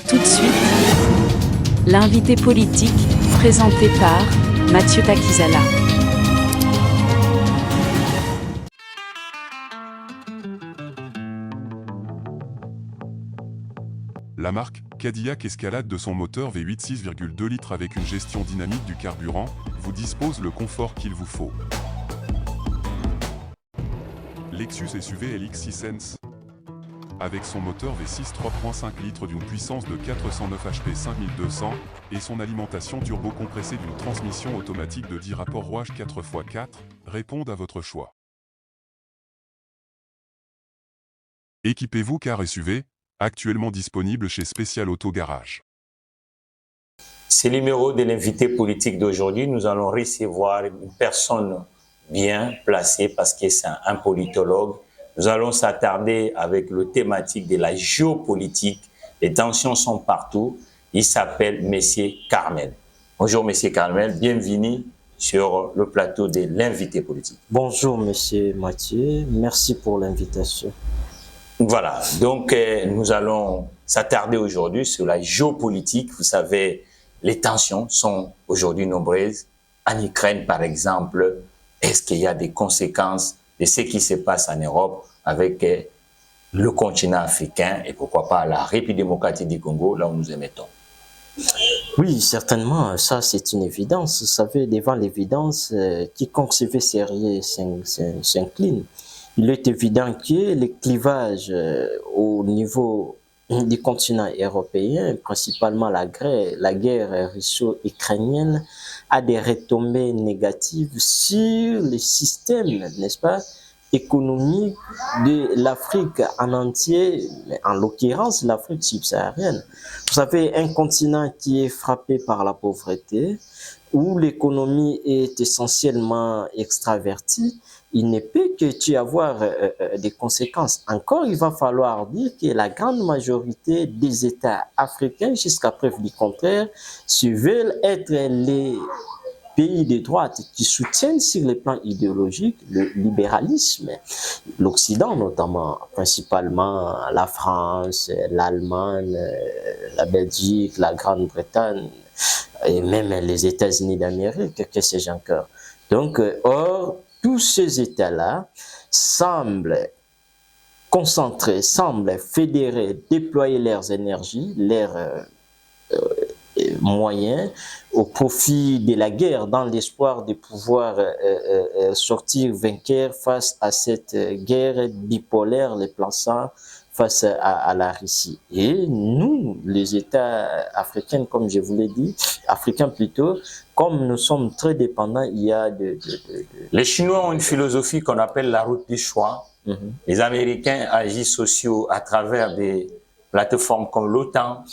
Tout de suite, l'invité politique, présenté par Mathieu Takizala. La marque Cadillac Escalade de son moteur V8 6,2 litres avec une gestion dynamique du carburant vous dispose le confort qu'il vous faut. Lexus SUV LX6 Sense. Avec son moteur V6 3.5 litres d'une puissance de 409 HP 5200 et son alimentation turbo-compressée d'une transmission automatique de 10 rapports rouage 4x4, répondent à votre choix. Équipez-vous car SUV, actuellement disponible chez Special Auto Garage. C'est le numéro de l'invité politique d'aujourd'hui. Nous allons recevoir une personne bien placée parce que c'est un politologue. Nous allons s'attarder avec le thématique de la géopolitique. Les tensions sont partout. Il s'appelle Monsieur Carmel. Bonjour Monsieur Carmel, bienvenue sur le plateau de l'invité politique. Bonjour Monsieur Mathieu, merci pour l'invitation. Voilà, donc nous allons s'attarder aujourd'hui sur la géopolitique. Vous savez, les tensions sont aujourd'hui nombreuses. En Ukraine, par exemple, est-ce qu'il y a des conséquences de ce qui se passe en Europe avec le continent africain et pourquoi pas la République démocratique du Congo, là où nous émettons? Oui, certainement, ça c'est une évidence. Vous savez, devant l'évidence, quiconque se fait sérieux s'incline. Il est évident que les clivages au niveau du continent européen, principalement la guerre russo-ukrainienne, a des retombées négatives sur le système, n'est-ce pas, économique de l'Afrique en entier, en l'occurrence l'Afrique subsaharienne. Vous savez, un continent qui est frappé par la pauvreté, où l'économie est essentiellement extravertie, il ne peut que y avoir des conséquences. Encore, il va falloir dire que la grande majorité des États africains, jusqu'à preuve du contraire, se veulent être les pays de droite qui soutiennent sur le plan idéologique le libéralisme. L'Occident notamment, principalement la France, l'Allemagne, la Belgique, la Grande-Bretagne, et même les États-Unis d'Amérique, que sais-je encore. Donc, or, tous ces États-là semblent concentrer, semblent fédérer, déployer leurs énergies, leurs moyens au profit de la guerre, dans l'espoir de pouvoir sortir vainqueur face à cette guerre bipolaire, les plaçant face à la Russie. Et nous, les États africains, comme je vous l'ai dit, africains plutôt, comme nous sommes très dépendants, il y a Les Chinois ont une philosophie qu'on appelle la route du choix. Les Américains agissent aussi à travers des plateformes comme l'OTAN,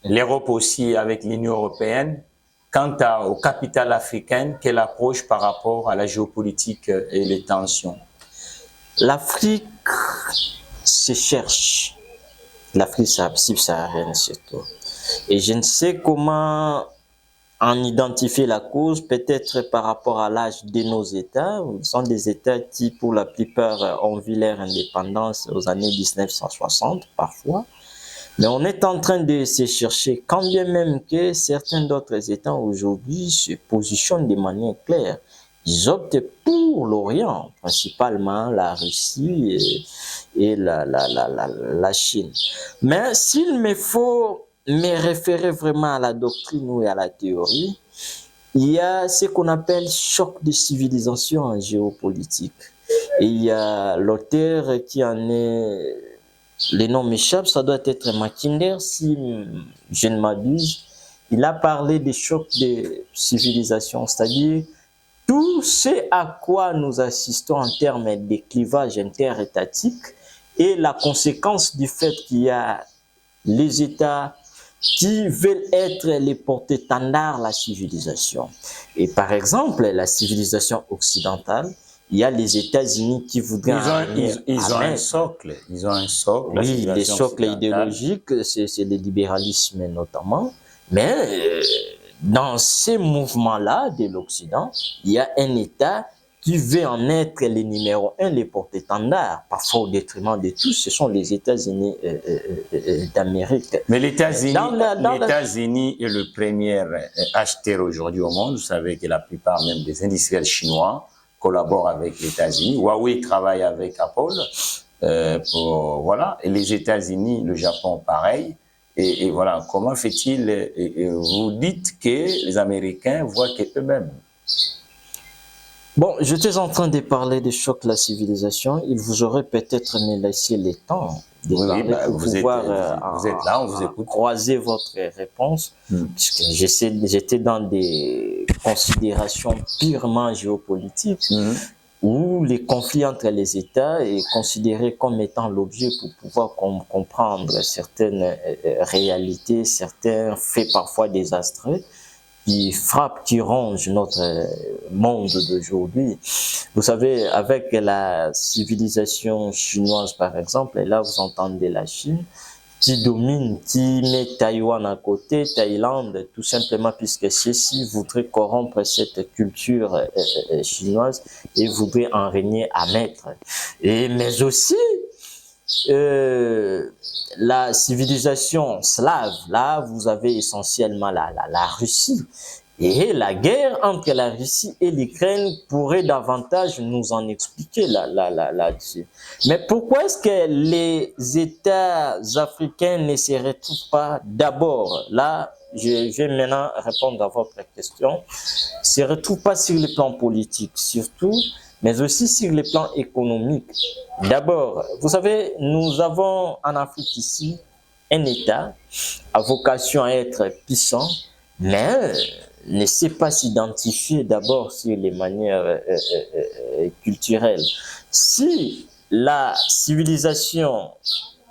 l'Europe aussi avec l'Union européenne. Quant au capital africain, quelle approche par rapport à la géopolitique et les tensions? L'Afrique se cherche, l'Afrique subsaharienne surtout. Et je ne sais comment en identifier la cause, peut-être par rapport à l'âge de nos États. Ce sont des États qui, pour la plupart, ont vu leur indépendance aux années 1960, parfois. Mais on est en train de se chercher, quand bien même que certains d'autres États aujourd'hui se positionnent de manière claire. Ils optent pour l'Orient, principalement la Russie et la Chine. Mais s'il me faut me référer vraiment à la doctrine ou à la théorie, il y a ce qu'on appelle choc de civilisation en géopolitique. Et il y a l'auteur qui en est... Le nom m'échappe, ça doit être Mackinder, si je ne m'abuse. Il a parlé des chocs de civilisation, c'est-à-dire tout ce à quoi nous assistons en termes de clivage interétatique et la conséquence du fait qu'il y a les États qui veulent être les porte-étendards de la civilisation. Et par exemple, la civilisation occidentale, il y a les États-Unis qui voudraient... Ils ont un socle. Ils ont un socle. Oui, les socles idéologiques, c'est le libéralisme notamment. Mais dans ces mouvements-là de l'Occident, il y a un État qui veut en être les numéro un, les porte-étendards, parfois au détriment de tous, ce sont les États-Unis d'Amérique. Mais l'États-Unis est le premier acheteur aujourd'hui au monde. Vous savez que la plupart même des industriels chinois collaborent avec les États-Unis. Huawei travaille avec Apple. Voilà. Et les États-Unis, le Japon, pareil. Et voilà, comment fait-il, vous dites que les Américains voient qu'eux-mêmes. Bon, j'étais en train de parler des chocs de la civilisation. Il vous aurait peut-être laissé le temps de parler pour pouvoir vous êtes là, on vous écoute. Croiser votre réponse, puisque j'étais dans des considérations purement géopolitiques, où les conflits entre les États est considéré comme étant l'objet pour pouvoir comprendre certaines réalités, certains faits parfois désastreux qui frappent, qui rongent notre monde d'aujourd'hui. Vous savez, avec la civilisation chinoise par exemple, et là vous entendez la Chine, qui domine, qui met Taïwan à côté, Thaïlande, tout simplement puisque ceux-ci voudraient corrompre cette culture chinoise et voudraient en régner à maître. Mais aussi, la civilisation slave, là vous avez essentiellement la Russie. Et la guerre entre la Russie et l'Ukraine pourrait davantage nous en expliquer là-dessus. Mais pourquoi est-ce que les États africains ne se retrouvent pas d'abord, là, je vais maintenant répondre à votre question, se retrouvent pas sur le plan politique surtout, mais aussi sur le plan économique. D'abord, vous savez, nous avons en Afrique ici un État à vocation à être puissant, mais ne sait pas s'identifier d'abord sur les manières culturelles. Si la civilisation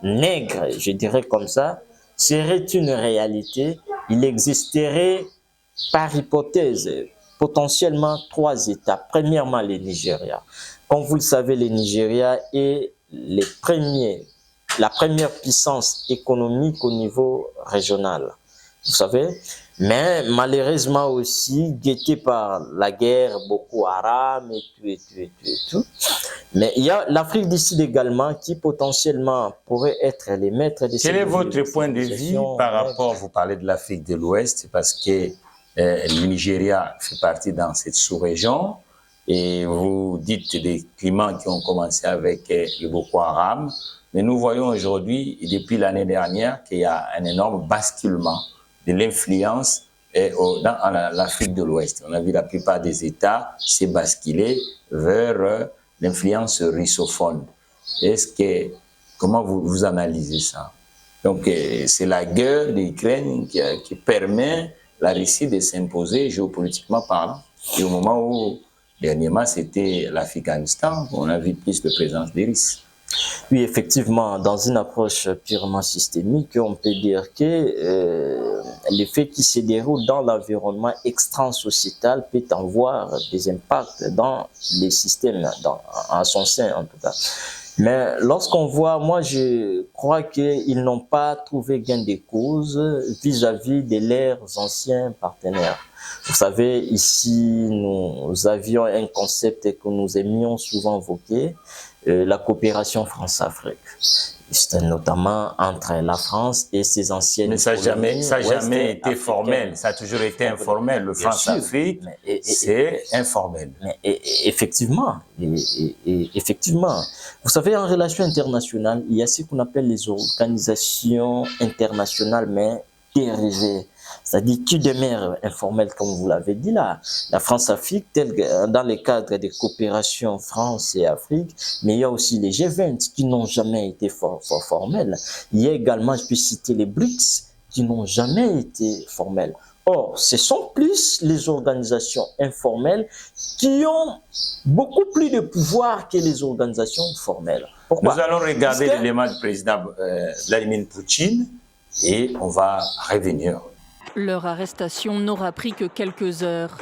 nègre, je dirais comme ça, serait une réalité, il existerait par hypothèse potentiellement 3 États. Premièrement, le Nigeria. Comme vous le savez, le Nigeria est la première puissance économique au niveau régional. Vous savez, mais malheureusement aussi guetté par la guerre Boko Haram et tout. Mais il y a l'Afrique du Sud également qui potentiellement pourrait être les maîtres de cette Quel est votre point de vue par rapport, vous parlez de l'Afrique de l'Ouest, parce que le Nigeria fait partie dans cette sous-région et vous dites des climats qui ont commencé avec le Boko Haram, mais nous voyons aujourd'hui, depuis l'année dernière, qu'il y a un énorme basculement de l'influence dans l'Afrique de l'Ouest. On a vu la plupart des États se basculer vers l'influence russophone. Comment vous analysez ça? Donc, c'est la guerre d'Ukraine qui permet la Russie de s'imposer géopolitiquement parlant. Et au moment où, dernièrement, c'était l'Afghanistan, on a vu plus de présence des Russes. Oui, effectivement, dans une approche purement systémique, on peut dire que les faits qui se déroulent dans l'environnement extra-sociétal peut avoir des impacts dans les systèmes, en son sein en tout cas. Mais lorsqu'on voit, moi je crois qu'ils n'ont pas trouvé gain de cause vis-à-vis de leurs anciens partenaires. Vous savez, ici, nous avions un concept que nous aimions souvent évoquer, la coopération France-Afrique. C'était notamment entre la France et ses anciennes colonies. Mais ça n'a jamais été formel, ça a toujours été informel. Le France-Afrique, c'est informel. Mais effectivement, effectivement. Vous savez, en relation internationale, il y a ce qu'on appelle les organisations internationales, mais dérivées. C'est-à-dire qui demeure informel, comme vous l'avez dit là. La France-Afrique, dans le cadre des coopérations France et Afrique, mais il y a aussi les G20 qui n'ont jamais été formels. Il y a également, je peux citer les BRICS, qui n'ont jamais été formels. Or, ce sont plus les organisations informelles qui ont beaucoup plus de pouvoir que les organisations formelles. Pourquoi? Nous allons regarder l'élément du président Vladimir Poutine et on va revenir. Leur arrestation n'aura pris que quelques heures.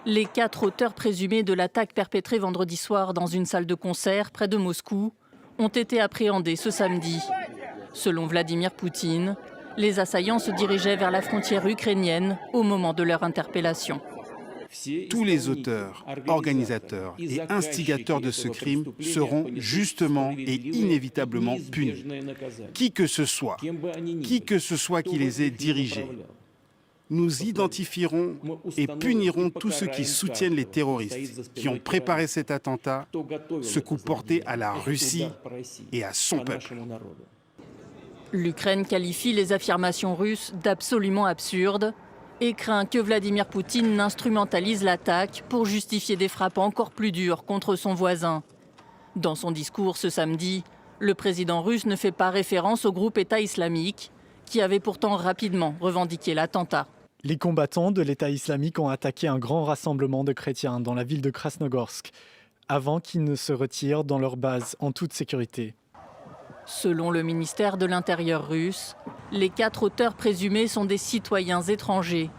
Les 4 auteurs présumés de l'attaque perpétrée vendredi soir dans une salle de concert près de Moscou ont été appréhendés ce samedi. Selon Vladimir Poutine, les assaillants se dirigeaient vers la frontière ukrainienne au moment de leur interpellation. tous les auteurs, organisateurs et instigateurs de ce crime seront justement et inévitablement punis. Qui que ce soit qui les ait dirigés. Nous identifierons et punirons tous ceux qui soutiennent les terroristes, qui ont préparé cet attentat, ce coup porté à la Russie et à son peuple. L'Ukraine qualifie les affirmations russes d'absolument absurdes et craint que Vladimir Poutine n'instrumentalise l'attaque pour justifier des frappes encore plus dures contre son voisin. Dans son discours ce samedi, le président russe ne fait pas référence au groupe État islamique, qui avait pourtant rapidement revendiqué l'attentat. Les combattants de l'État islamique ont attaqué un grand rassemblement de chrétiens dans la ville de Krasnogorsk, avant qu'ils ne se retirent dans leur base en toute sécurité. Selon le ministère de l'Intérieur russe, les 4 auteurs présumés sont des citoyens étrangers.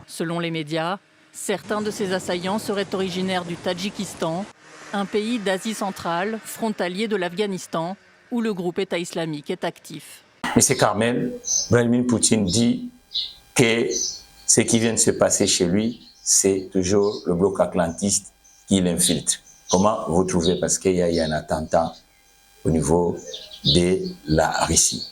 Selon les médias, certains de ces assaillants seraient originaires du Tadjikistan, un pays d'Asie centrale, frontalier de l'Afghanistan, où le groupe État islamique est actif. M. Carmel, Vladimir Poutine dit que ce qui vient de se passer chez lui, c'est toujours le bloc atlantiste qui l'infiltre. Comment vous trouvez? Parce qu'il y a un attentat au niveau de la Russie.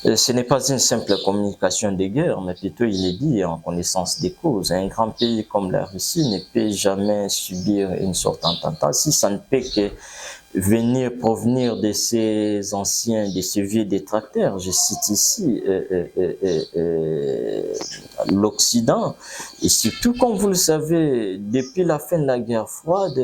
Ce n'est pas une simple communication de guerre, mais plutôt il est dit en connaissance des causes. Un grand pays comme la Russie ne peut jamais subir une sorte d'attentat si ça ne peut que provenir de ces anciens, de ces vieux détracteurs. Je cite ici l'Occident. Et surtout, comme vous le savez, depuis la fin de la guerre froide,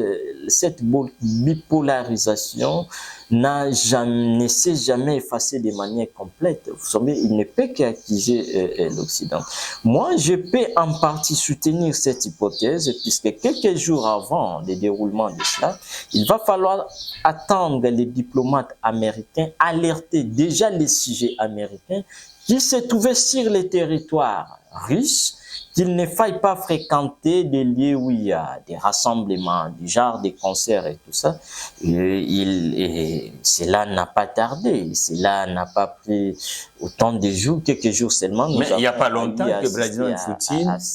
cette bipolarisation ne s'est jamais effacée de manière complète. Vous savez, il ne peut qu'accuser l'Occident. Moi, je peux en partie soutenir cette hypothèse, puisque quelques jours avant le déroulement de cela, il va falloir attendre les diplomates américains, alerter déjà les sujets américains qui se trouvaient sur les territoires russes, qu'il ne faille pas fréquenter des lieux où il y a des rassemblements, du genre des concerts et tout ça. Et cela n'a pas tardé, cela n'a pas pris autant de jours, quelques jours seulement. Mais il n'y a pas longtemps que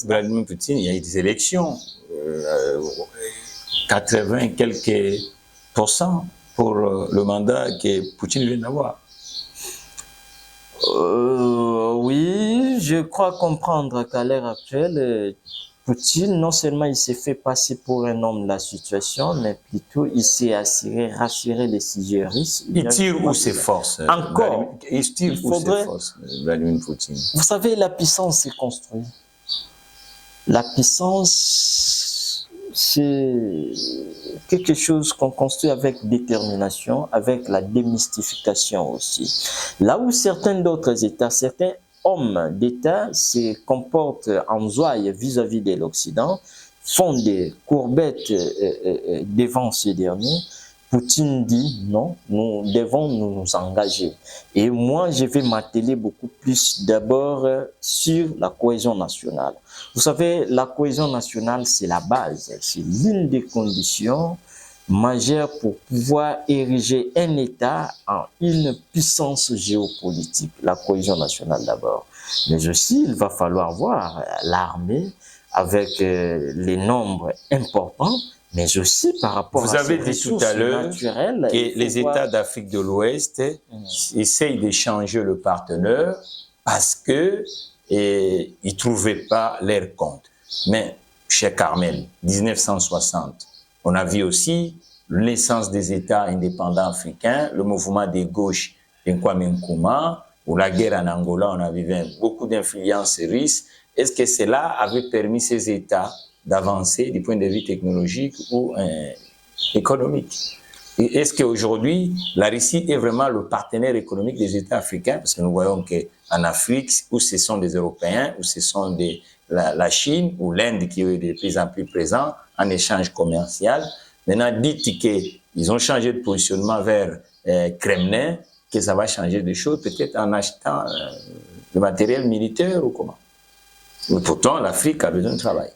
Vladimir Poutine, il y a eu des élections, 80 quelques % pour le mandat que Poutine vient d'avoir. Oui, je crois comprendre qu'à l'heure actuelle, Poutine, non seulement il s'est fait passer pour un homme de la situation, mais plutôt il s'est rassuré les sujets russes. Il tire où ses forces? Encore, il tire où ses forces, Vladimir Poutine? Vous savez, la puissance s'est construite. La puissance, c'est quelque chose qu'on construit avec détermination, avec la démystification aussi. Là où certains d'autres États, certains hommes d'État se comportent en zouaille vis-à-vis de l'Occident, font des courbettes devant ce dernier, Poutine dit non, nous devons nous engager. Et moi, je vais m'atteler beaucoup plus d'abord sur la cohésion nationale. Vous savez, la cohésion nationale, c'est la base, c'est l'une des conditions majeures pour pouvoir ériger un État en une puissance géopolitique. La cohésion nationale d'abord. Mais aussi, il va falloir voir l'armée avec les nombres importants, mais aussi par rapport Vous à avez dit tout à l'heure que les États d'Afrique de l'Ouest essayent de changer le partenaire parce que ils ne trouvaient pas leur compte. Mais, cher Carmel, 1960, on a vu aussi la naissance des États indépendants africains, le mouvement des gauches de Kwame Nkrumah, ou la guerre en Angola, on a vu beaucoup d'influences russes. Est-ce que cela avait permis ces États d'avancer du point de vue technologique ou économique? Et est-ce qu'aujourd'hui, la Russie est vraiment le partenaire économique des États africains? Parce que nous voyons qu'en Afrique, où ce sont des Européens, où ce sont la Chine ou l'Inde qui est de plus en plus présent en échange commercial. Maintenant, dites qu'ils ont changé de positionnement vers Kremlin, que ça va changer des choses, peut-être en achetant le matériel militaire ou comment? Mais pourtant, l'Afrique a besoin de travail.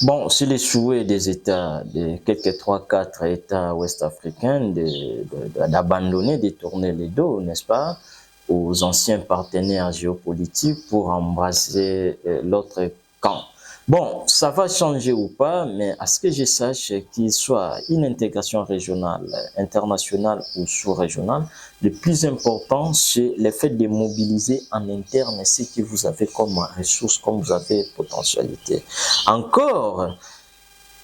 Bon, c'est les souhaits des États, de quelques 3-4 États ouest-africains d'abandonner, de tourner les dos, n'est-ce pas, aux anciens partenaires géopolitiques pour embrasser l'autre camp. Bon, ça va changer ou pas, mais à ce que je sache, qu'il soit une intégration régionale, internationale ou sous-régionale, le plus important, c'est le fait de mobiliser en interne ce que vous avez comme ressources, comme vous avez potentialité. Encore,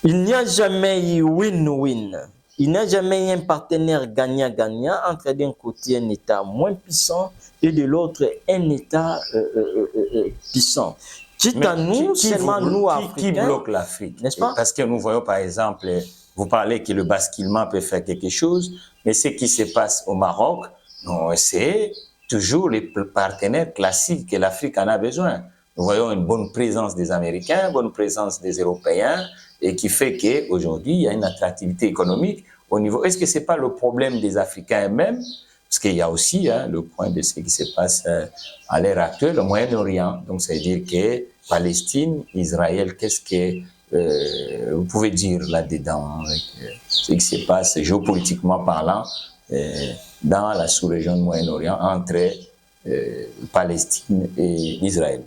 il n'y a jamais eu win-win. Il n'y a jamais eu un partenaire gagnant-gagnant entre d'un côté un État moins puissant et de l'autre un État puissant. Quitte à nous, seulement nous Africains. Qui bloque l'Afrique? N'est-ce pas? Parce que nous voyons par exemple, vous parlez que le basculement peut faire quelque chose, mais ce qui se passe au Maroc, c'est toujours les partenaires classiques que l'Afrique en a besoin. Nous voyons une bonne présence des Américains, une bonne présence des Européens, et qui fait qu'aujourd'hui, il y a une attractivité économique au niveau... Est-ce que ce n'est pas le problème des Africains eux-mêmes? Parce qu'il y a aussi le point de ce qui se passe à l'ère actuelle au Moyen-Orient. Donc, ça veut dire que Palestine, Israël, qu'est-ce que vous pouvez dire là-dedans, avec ce qui se passe géopolitiquement parlant dans la sous-région du Moyen-Orient entre Palestine et Israël?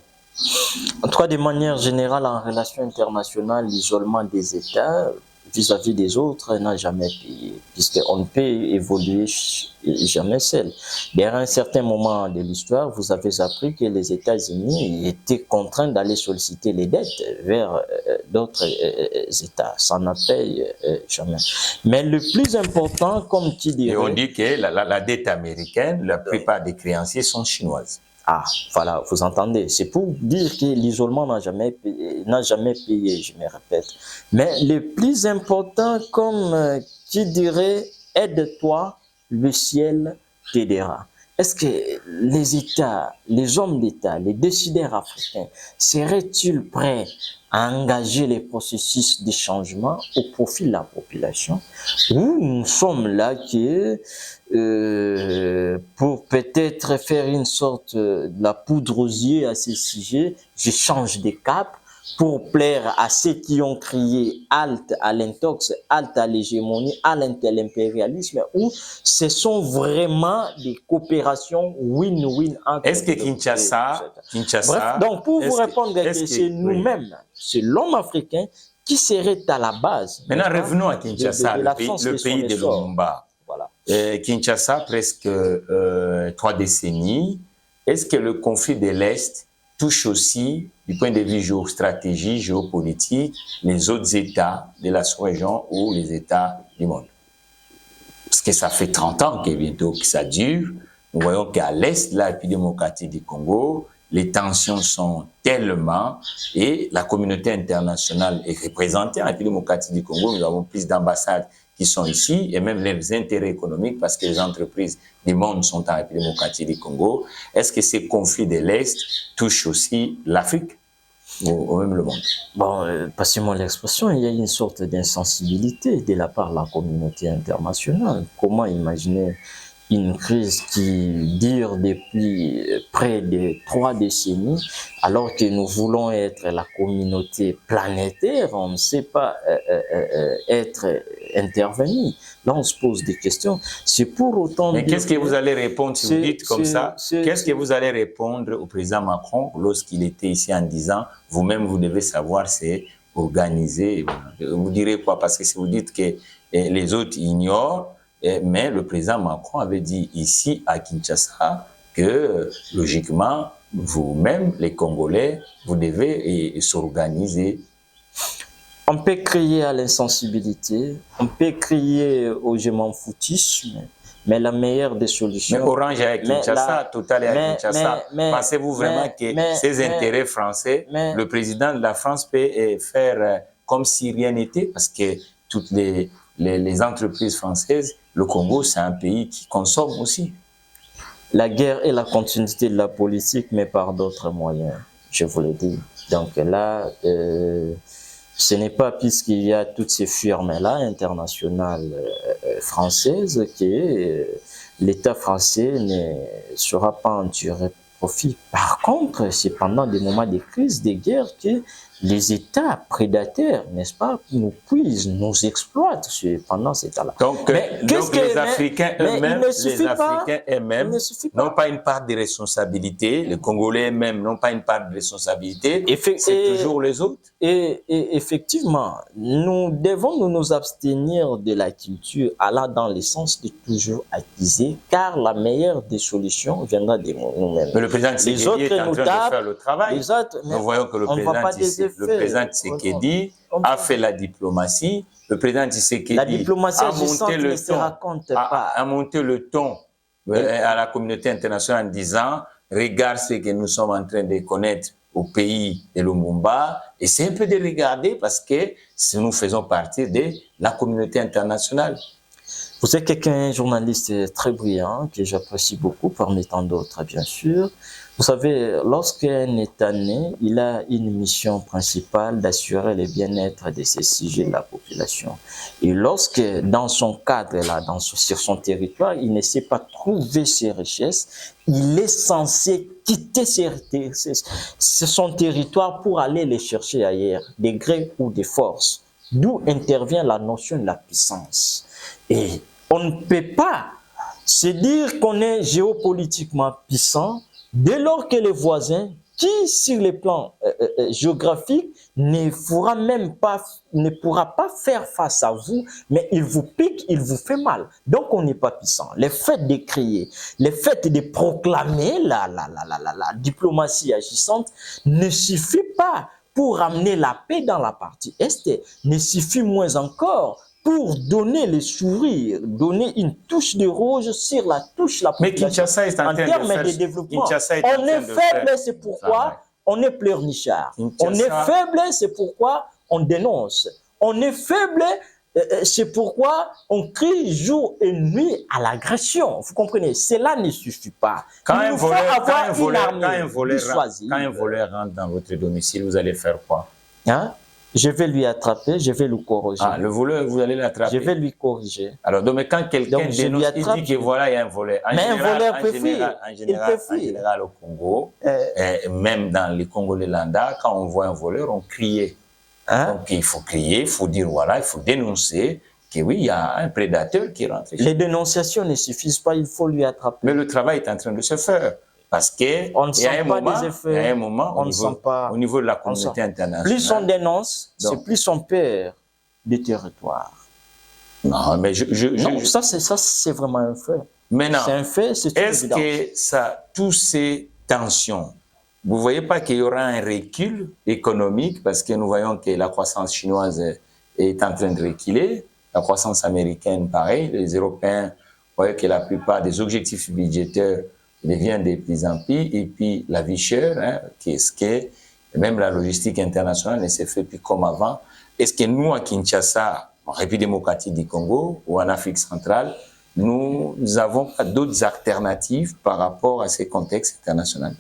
En tout cas, de manière générale, en relation internationale, l'isolement des États vis-à-vis des autres n'a jamais payé, puisqu'on ne peut évoluer jamais seul. Derrière un certain moment de l'histoire, vous avez appris que les États-Unis étaient contraints d'aller solliciter les dettes vers d'autres États. Ça n'a payé jamais. Mais le plus important, comme tu dirais... Et on dit que la dette américaine, la plupart des créanciers sont chinoises. Ah, voilà, vous entendez. C'est pour dire que l'isolement n'a jamais payé, je me répète. Mais le plus important, comme tu dirais, aide-toi, le ciel t'aidera. Est-ce que les États, les hommes d'État, les décideurs africains, seraient-ils prêts à engager les processus de changement au profit de la population? Ou nous sommes là que pour peut-être faire une sorte de la poudre aux yeux à ce sujet, je change de cap pour plaire à ceux qui ont crié halte à l'intox, halte à l'hégémonie, halte à l'impérialisme, ou ce sont vraiment des coopérations win-win entre... Est-ce que Kinshasa... Bref, donc pour vous répondre, c'est nous-mêmes, c'est l'homme africain qui serait à la base. Maintenant, revenons à Kinshasa, le pays de Lumumba. Voilà. Kinshasa, presque 3 décennies. Est-ce que le conflit de l'Est touche aussi, du point de vue géostratégie, géopolitique, les autres États de la sous-région ou les États du monde? Parce que ça fait 30 ans que bientôt que ça dure. Nous voyons qu'à l'Est de la République démocratique du Congo, les tensions sont tellement, et la communauté internationale est représentée en République démocratique du Congo. Nous avons plus d'ambassades qui sont ici, et même les intérêts économiques, parce que les entreprises du monde sont en République démocratique du Congo. Est-ce que ces conflits de l'Est touchent aussi l'Afrique ou même le monde? Bon, passez-moi l'expression, il y a une sorte d'insensibilité de la part de la communauté internationale. Comment imaginer une crise qui dure depuis près de 3 décennies, alors que nous voulons être la communauté planétaire, on ne sait pas être intervenu. Là, on se pose des questions. C'est pour autant... Mais qu'est-ce que vous allez répondre si vous dites comme ça? Qu'est-ce que vous allez répondre au président Macron lorsqu'il était ici en disant, vous-même, vous devez savoir, c'est organiser. Vous direz quoi? Parce que si vous dites que les autres ignorent, mais le président Macron avait dit ici à Kinshasa que logiquement, vous-même, les Congolais, vous devez s'organiser. On peut crier à l'insensibilité, on peut crier au je m'en foutisme, mais la meilleure des solutions... Mais Orange est à Kinshasa, Total est à Kinshasa. Pensez-vous vraiment que ces intérêts français, le président de la France peut faire comme si rien n'était? Parce que toutes les entreprises françaises, le Congo, c'est un pays qui consomme aussi. La guerre est la continuité de la politique, mais par d'autres moyens, je vous le dis. Donc là, ce n'est pas puisqu'il y a toutes ces firmes-là internationales françaises que l'État français ne sera pas en tirer profit. Par contre, c'est pendant des moments de crise, de guerre, que les États prédateurs, n'est-ce pas, nous puissent, nous exploitent pendant ces temps-là. Donc, les Africains eux-mêmes, n'ont pas une part de responsabilité, les Congolais eux-mêmes n'ont pas une part de responsabilité, c'est toujours les autres. Et effectivement, nous devons nous abstenir de la culture allant dans le sens de toujours accuser, car la meilleure des solutions viendra de nous-mêmes. Mais le président Tshisekedi est en train de faire le travail. Nous voyons que le président Tshisekedi a fait la diplomatie. Le président Tshisekedi a monté le ton à la communauté internationale en disant « Regarde ce que nous sommes en train de connaître au pays de Lumumba ». Et c'est un peu de regarder parce que nous faisons partie de la communauté internationale. Vous êtes quelqu'un, journaliste très brillant, que j'apprécie beaucoup, parmi tant d'autres, bien sûr. Vous savez, lorsqu'un État né, il a une mission principale d'assurer le bien-être de ses sujets de la population. Et lorsque, dans son cadre-là, sur son territoire, il ne sait pas trouver ses richesses, il est censé quitter son territoire pour aller les chercher ailleurs, des gré ou des forces. D'où intervient la notion de la puissance. Et on ne peut pas se dire qu'on est géopolitiquement puissant dès lors que les voisins, qui sur le plan géographique ne pourra pas faire face à vous, mais il vous pique, il vous fait mal. Donc on n'est pas puissant. Le fait de crier, le fait de proclamer la diplomatie agissante ne suffit pas pour amener la paix dans la partie Est, ne suffit moins encore pour donner le sourire, donner une touche de rose sur la touche la population. Mais Kinshasa est en train de faire de développement. On est faible, c'est pourquoi on est pleurnichard. On est faible, c'est pourquoi on dénonce. On est faible, c'est pourquoi on crie jour et nuit à l'agression. Vous comprenez? Cela ne suffit pas. Quand un voleur rentre dans votre domicile, vous allez faire quoi? Hein? Je vais lui attraper, je vais le corriger. Ah, le voleur, vous allez l'attraper? Je vais lui corriger. Alors, mais quand quelqu'un dénonce, il dit que voilà, il y a un voleur. Mais un voleur peut fuir. En général, au Congo, même dans les Congolais-Landa, quand on voit un voleur, on crie. Donc, il faut crier, il faut dire voilà, il faut dénoncer que oui, il y a un prédateur qui rentre. Les dénonciations ne suffisent pas, il faut lui attraper. Mais le travail est en train de se faire. Parce qu'il y a un moment au niveau de la communauté internationale. Plus on dénonce, c'est plus on perd des territoires. Non, mais non, ça c'est vraiment un fait. Maintenant, c'est un fait, c'est une évidence. Est-ce que tous ces tensions, vous ne voyez pas qu'il y aura un recul économique parce que nous voyons que la croissance chinoise est en train de reculer, la croissance américaine pareil, les Européens voient que la plupart des objectifs budgétaires devient de plus en plus, et puis la vie chère, qu'est-ce que même la logistique internationale ne se fait plus comme avant. Est-ce que nous, à Kinshasa, en République démocratique du Congo ou en Afrique centrale, nous n'avons pas d'autres alternatives par rapport à ces contextes internationaux?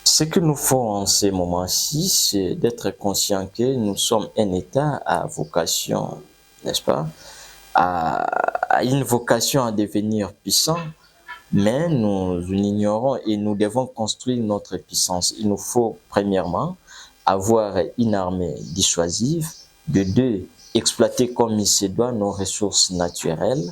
Ce que nous faut en ces moments-ci, c'est d'être conscient que nous sommes un État à vocation, n'est-ce pas, à une vocation à devenir puissant. Mais nous l'ignorons et nous devons construire notre puissance. Il nous faut, premièrement, avoir une armée dissuasive. De deux, exploiter comme il se doit nos ressources naturelles.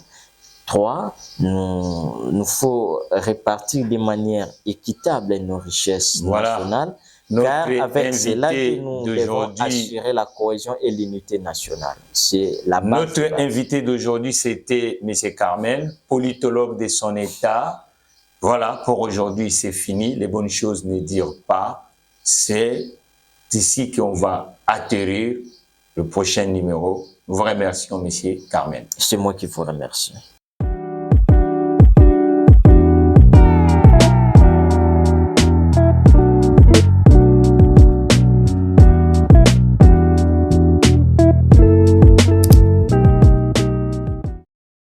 Trois, nous faut répartir de manière équitable nos richesses nationales. Car avec cela que nous devons assurer la cohésion et l'unité nationale. C'est la base. Notre invité d'aujourd'hui, c'était M. Carmel, politologue de son État. Voilà, pour aujourd'hui, c'est fini. Les bonnes choses ne durent pas. C'est ici qu'on va atterrir le prochain numéro. Nous vous remercions, M. Carmel. C'est moi qui vous remercie.